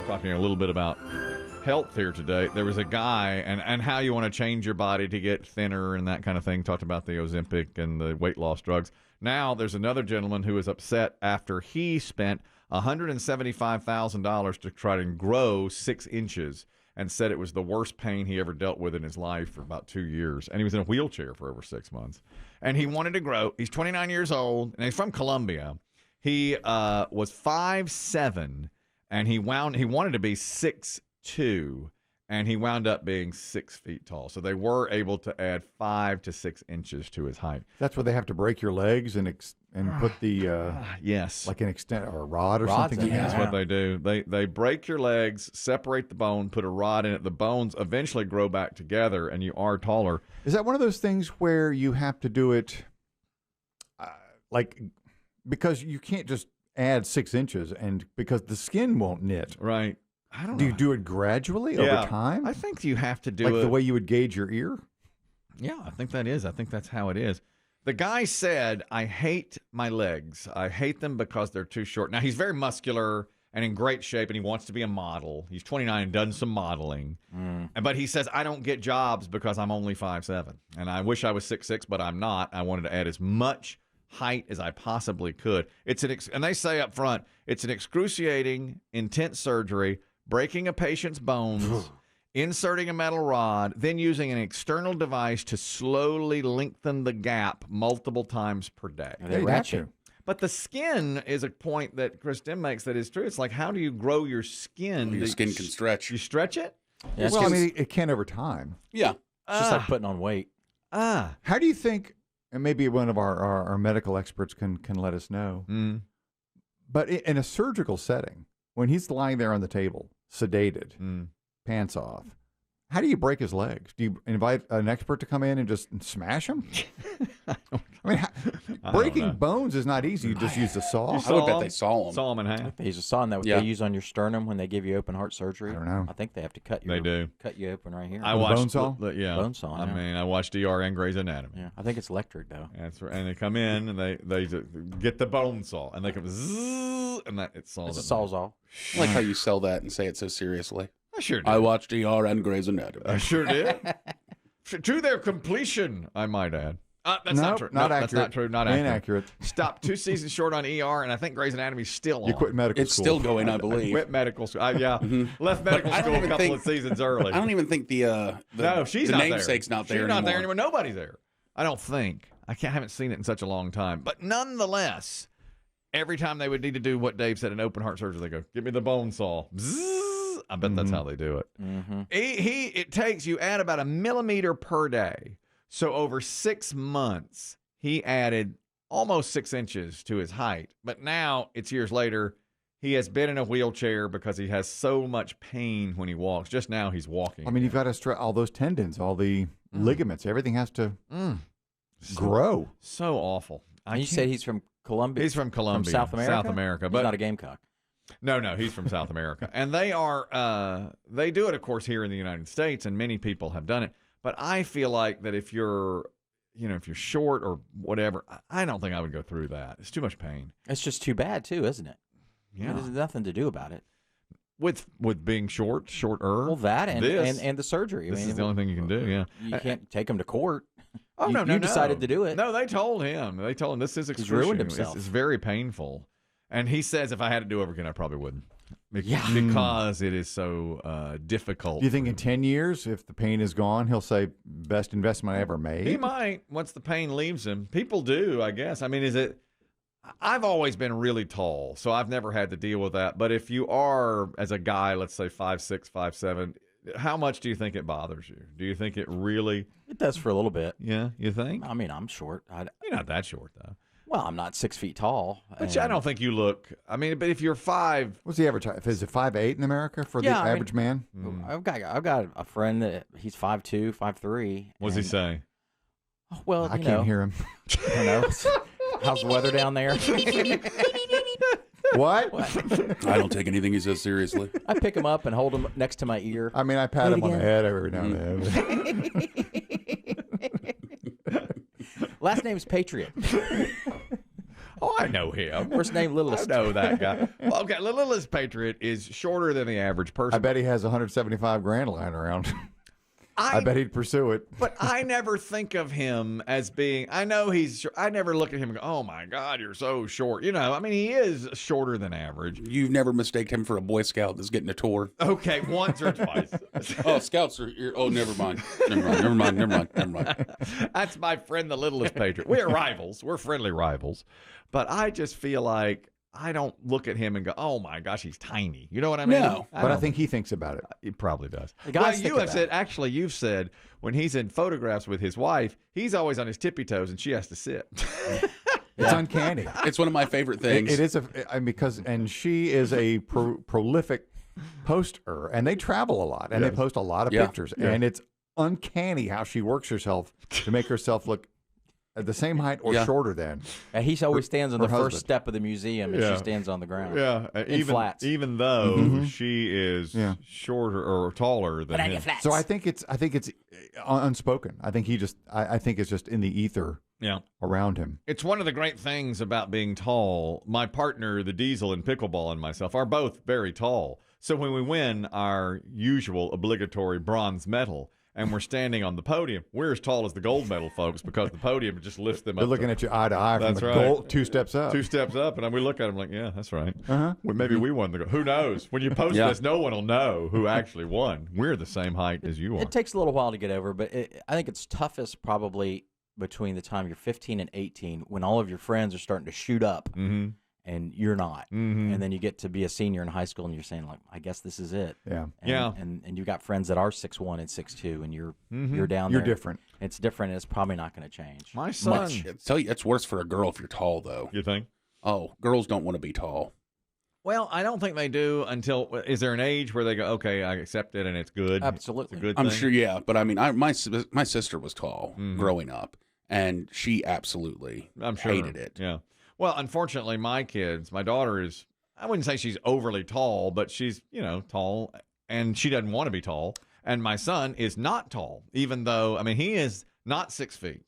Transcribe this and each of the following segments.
talking a little bit about health here today. There was a guy, and how you want to change your body to get thinner and that kind of thing. Talked about the Ozempic and the weight loss drugs. Now there's another gentleman who is upset after he spent $175,000 to try to grow 6 inches and said it was the worst pain he ever dealt with in his life for about 2 years. And he was in a wheelchair for over 6 months. And he wanted to grow. He's 29 years old, and he's from Colombia. He was 5'7", and he wanted to be 6'2", and he wound up being 6 feet tall. So they were able to add 5 to 6 inches to his height. That's where they have to break your legs and put the yes, like an extent or a rod or something. Yeah, that's what they do. They break your legs, separate the bone, put a rod in it. The bones eventually grow back together, and you are taller. Is that one of those things where you have to do it because you can't just add 6 inches and because the skin won't knit? Right. I don't know. Do you do it gradually over time? I think you have to do it. Like the way you would gauge your ear? Yeah, I think that's how it is. The guy said, I hate my legs. I hate them because they're too short. Now, he's very muscular and in great shape, and he wants to be a model. He's 29 and done some modeling. But he says, I don't get jobs because I'm only 5'7". And I wish I was 6'6", but I'm not. I wanted to add as much height as I possibly could. And they say up front, it's an excruciating, intense surgery, breaking a patient's bones, inserting a metal rod, then using an external device to slowly lengthen the gap multiple times per day. They ratchet. But the skin is a point that Chris Demm makes that is true. It's like, how do you grow your skin? Your skin can stretch. You stretch it? Yeah, well, I mean, it can over time. Yeah. It's just like putting on weight. How do you think, and maybe one of our medical experts can let us know, but in a surgical setting, when he's lying there on the table, sedated, pants off, how do you break his legs? Do you invite an expert to come in and just smash him? I mean, breaking bones is not easy. You just use the saw. I would bet they saw him. Saw him in half. They use a saw, and that what they use on your sternum when they give you open heart surgery. I don't know. I think they have to cut you. They do. Cut you open right here. I watched bone saw. Bone saw. I mean, I watched ER and Grey's Anatomy. Yeah, I think it's electric though. That's right. And they come in and they get the bone saw, and they come zzz, and it saws. It's a sawzall. I like how you sell that and say it so seriously. I sure did. I watched ER and Grey's Anatomy. I sure did. To their completion, I might add. That's not true. Not That's accurate. not true. Not accurate. Inaccurate. Stopped 2 seasons short on ER, and I think Grey's Anatomy's still on. You quit medical It's school. still going, I believe. Quit medical school. Left medical school a couple of seasons early. I don't even think the she's not namesake's there. not there She's anymore. not there anymore. Nobody's there. I don't think. I haven't seen it in such a long time. But nonetheless, every time they would need to do what Dave said, an open heart surgery, they go, give me the bone saw. Bzzz. I bet that's how they do it. It takes, you add about 1 millimeter per day. So over 6 months, he added almost 6 inches to his height. But now, it's years later, he has been in a wheelchair because he has so much pain when he walks. Just now, he's walking. I mean, you've got to stretch all those tendons, all the ligaments. Everything has to grow. So awful. You said he's from Colombia? He's from Colombia. From South America? South America. But he's not a gamecock. No, he's from South America. And they do it, of course, here in the United States, and many people have done it. But I feel like that if you're short or whatever, I don't think I would go through that. It's too much pain. It's just too bad, too, isn't it? Yeah. There's nothing to do about it. With being shorter. Well, that and the surgery. This is the only thing you can do, yeah. You can't take him to court. Oh, you decided to do it. No, they told him. This is excruciating. He's ruined himself. It's very painful. And he says if I had to do it over again, I probably wouldn't. Because it is so difficult. Do you think in 10 years, if the pain is gone, he'll say, best investment I ever made? He might, once the pain leaves him. People do, I guess. I mean, I've always been really tall, so I've never had to deal with that. But if you are, as a guy, let's say 5'6", 5'7", how much do you think it bothers you? Do you think it really? It does for a little bit. Yeah, you think? I mean, I'm short. You're not that short, though. Well, I'm not 6 feet tall. But I don't think you look. I mean, but if you're 5, what's the average height? Is it 5'8" in America for the average man? I've got a friend that he's 5'2", 5'3". What does he say? Well, I can't hear him. I know. How's the weather down there? What? I don't take anything he says seriously. I pick him up and hold him next to my ear. I mean, I pat him on the head every now and then. Last name's Patriot. Oh, I know him. First name I Littlest. know that guy. Well, okay, the littlest patriot is shorter than the average person. I bet he has 175 grand lying around. I bet he'd pursue it. But I never think of him as being. I know he's. I never look at him and go, "Oh my God, you're so short." You know, I mean, he is shorter than average. You've never mistaken him for a Boy Scout that's getting a tour. Okay, once or twice. Oh, Scouts are. Oh, never mind. Never mind. That's my friend, the littlest patriot. We are rivals. We're friendly rivals. But I just feel like I don't look at him and go, "Oh my gosh, he's tiny." You know what I mean? No. But I think he thinks about it. He probably does. The guys Well, think you of have that. said, actually, you've said when he's in photographs with his wife, he's always on his tippy toes and she has to sit. It's uncanny. It's one of my favorite things. It is and she is a prolific poster, and they travel a lot, and they post a lot of pictures, and it's uncanny how she works herself to make herself look at the same height or shorter than. And he always stands on the her first husband. step of the museum, and Yeah. she stands on the ground. Yeah, In flats. even though she is shorter or taller than him. So I think it's unspoken. I think I think it's just in the ether Yeah. around him. It's one of the great things about being tall. My partner, the Diesel in pickleball, and myself are both very tall. So when we win our usual obligatory bronze medal and we're standing on the podium, we're as tall as the gold medal folks because the podium just lifts them They're up. looking at you eye to eye from That's the right. goal 2 steps up. 2 steps up, and we look at them like, yeah, that's right. Uh-huh. Well, maybe we won the gold. Who knows? When you post this, no one will know who actually won. We're the same height as you are. It takes a little while to get over, but I think it's toughest probably between the time you're 15 and 18 when all of your friends are starting to shoot up and you're not. And then you get to be a senior in high school and you're saying, like, I guess this is it. Yeah. And you got friends that are 6'1" and 6'2", and you're down You're there. different. It's different, and it's probably not going to change. My son. Much. I tell you, it's worse for a girl if you're tall, though. You think? Oh, girls don't want to be tall. Well, I don't think they do until. Is there an age where they go, okay, I accept it and it's good? Absolutely. It's a good I'm thing? sure, yeah, but I mean, my sister was tall growing up, and she absolutely I'm sure. hated it. Yeah. Well, unfortunately, my daughter is, I wouldn't say she's overly tall, but she's, tall, and she doesn't want to be tall. And my son is not tall, even though, I mean, he is not 6 feet.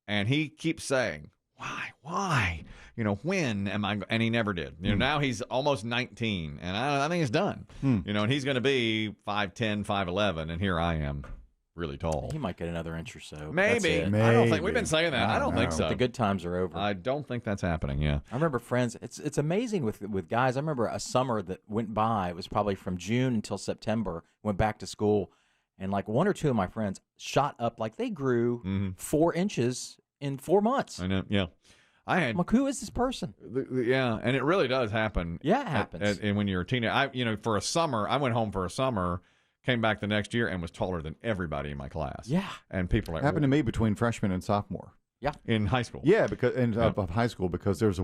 And he keeps saying, why? When am I? And he never did. Now he's almost 19, and I think it's done. And he's going to be 5'10", 5'11", and here I am, really tall. He might get another inch or so. but Maybe. that's it. I don't think we've Maybe. been saying that. I don't think so. The good times are over. I don't think that's happening. Yeah. I remember friends. It's amazing with guys. I remember a summer that went by. It was probably from June until September. Went back to school, and like 1 or 2 of my friends shot up. Like they grew 4 inches in 4 months. I know. Yeah. I had. I'm like, who is this person? Yeah, and it really does happen. Yeah, it happens. And when you're a teenager, for a summer, I went home for a summer, came back the next year, and was taller than everybody in my class. Yeah. And people are like, Happened to me between freshman and sophomore. in high school. Yeah, because of high school, because there was a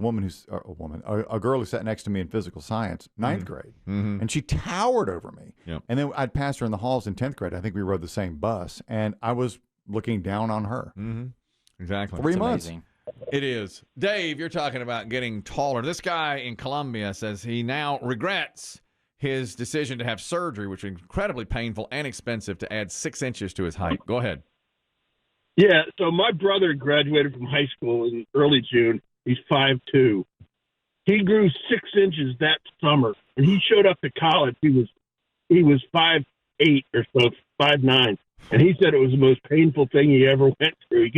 girl who sat next to me in physical science, ninth grade, and she towered over me. Yep. And then I'd passed her in the halls in 10th grade. I think we rode the same bus, and I was looking down on her. Exactly. 3 It's months. amazing. It is. Dave, you're talking about getting taller. This guy in Colombia says he now regrets his decision to have surgery, which is incredibly painful and expensive, to add 6 inches to his height. Go ahead. Yeah, so my brother graduated from high school in early June. He's 5'2". He grew 6 inches that summer. When he showed up to college, he was 5'8" or so, 5'9". And he said it was the most painful thing he ever went through.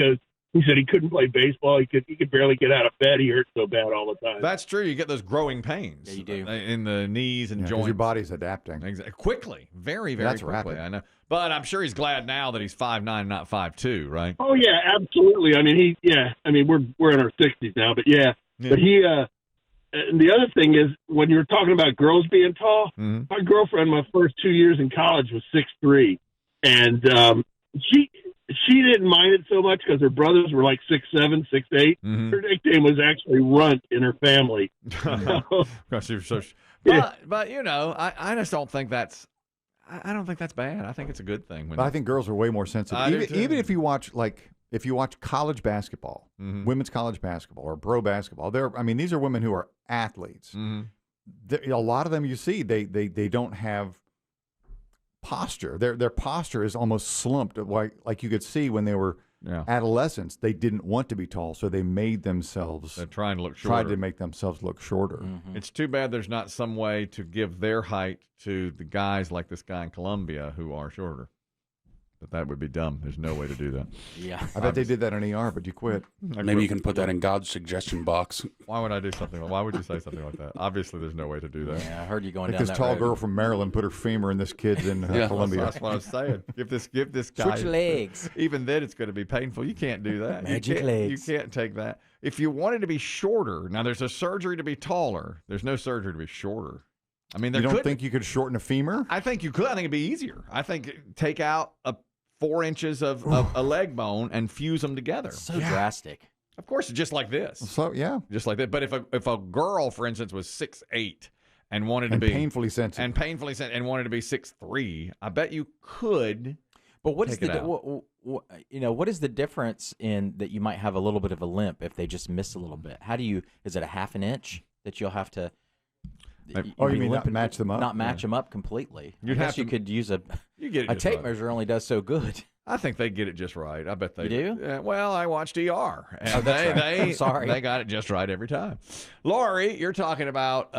He said he couldn't play baseball. He could barely get out of bed. He hurt so bad all the time. That's true. You get those growing pains. Yeah, you do. In the knees and Yeah, 'cause joints. your body's adapting. Exactly. Quickly. Very, very That's quickly. rapid. I know. But I'm sure he's glad now that he's 5'9", not 5'2", right? Oh yeah, absolutely. I mean, we're in our 60s now, but yeah. But he. And the other thing is, when you're talking about girls being tall, my girlfriend, my first 2 years in college, was 6'3", and she didn't mind it so much because her brothers were like 6'7", 6'8". Her nickname was actually Runt in her family. Because she was so. But I just don't think that's. I don't think that's bad. I think it's a good thing. But I think girls are way more sensitive. I do too. Even if you watch college basketball, women's college basketball or pro basketball, these are women who are athletes. A lot of them you see they don't have posture. Their posture is almost slumped, like you could see when they were adolescence, they didn't want to be tall, so they made themselves. They're trying to look shorter. Tried to make themselves look shorter. Mm-hmm. It's too bad there's not some way to give their height to the guys like this guy in Colombia who are shorter. But that would be dumb. There's no way to do that. Yeah. I bet they did that in ER, but you quit. Maybe you can put that in God's suggestion box. Why would I do something? Why would you say something like that? Obviously, there's no way to do that. Yeah, I heard you going Like down this that tall road. girl from Maryland put her femur in this kid's in Colombia. That's what I was saying. Give this guy Switch legs. Even then, it's going to be painful. You can't do that. Magic legs. You can't take that. If you wanted to be shorter, now there's a surgery to be taller. There's no surgery to be shorter. I mean, You don't think you could shorten a femur? I think you could. I think it'd be easier. I think take out 4 inches of a leg bone and fuse them together. So drastic. Of course, just like this. So yeah, Just like that. But if a girl, for instance, was 6'8" and wanted to be painfully sensitive and wanted to be 6'3", I bet you could. But what is Take it what is the difference in that you might have a little bit of a limp if they just miss a little bit? How do you? Is it a half an inch that you'll have to? Oh, you mean not limping- match them up? Not match them up completely. You'd I have guess you to- could use a just tape right. measure only does so good. I think they get it just right. I bet they You do? Well, I watched ER, and Oh, that's right. they I'm sorry. they got it just right every time. Lori, you're talking about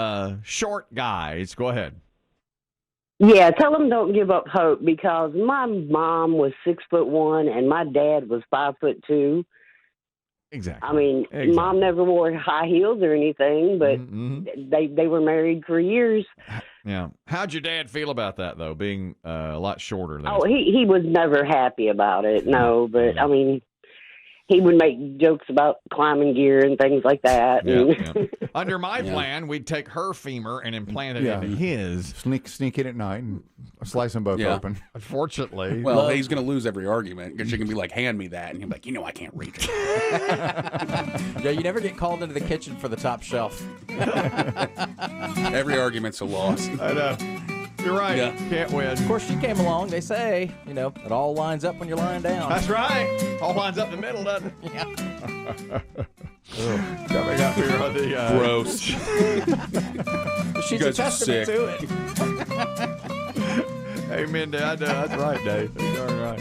short guys. Go ahead. Yeah, tell them don't give up hope because my mom was 6'1" and my dad was 5'2". Exactly. I mean, Exactly. Mom never wore high heels or anything, but they were married for years. Yeah. How'd your dad feel about that though, being a lot shorter than? Oh, he was never happy about it. No, but I mean, he would make jokes about climbing gear and things like that. Yeah, and- yeah. Under my plan, we'd take her femur and implant it Yeah. into his. Sneak in at night and slice them both Yeah. open. Unfortunately, Well, he's going to lose every argument because she can be like, hand me that. And he'll be like, I can't reach it. Yeah, you never get called into the kitchen for the top shelf. Every argument's a loss. I know. You're right. Yeah. Can't win. Of course, she came along. They say, it all lines up when you're lying down. That's right. All lines up in the middle, doesn't it? Yeah. Coming up here on the Gross. She's You a guys are testament sick. to it. Amen, Dad. That's right, Dave. You're darn right.